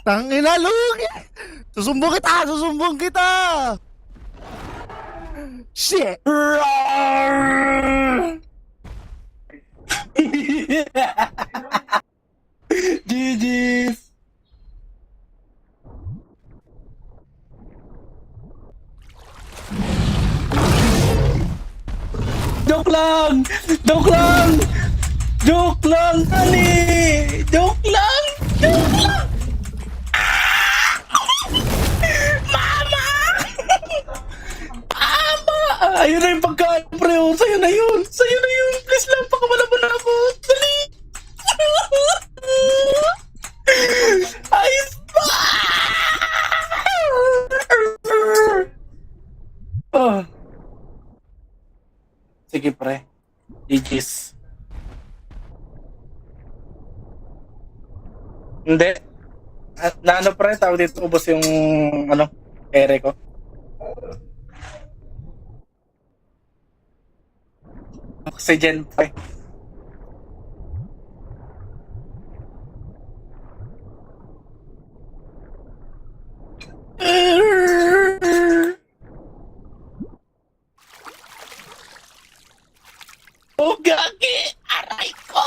Tangina, lugi! Susumbong kita! Susumbong kita! Shit! Roar! GG's! Joke lang! Joke lang! Joke lang, Ali! Joke lang! Joke lang! Mama! Mama! Ayun na yung pagkain, pre. Oh, sa'yo na yun. Sa'yo na yun. Please lang, pakawala mo na ako. Dali! Ayos pa! Oh. Sige, pre. GG's. Hindi. Na ano, pre, tawag dito, ubos yung, ano, ere ko. Oxygen, pre. Oh, gagi! Aray ko!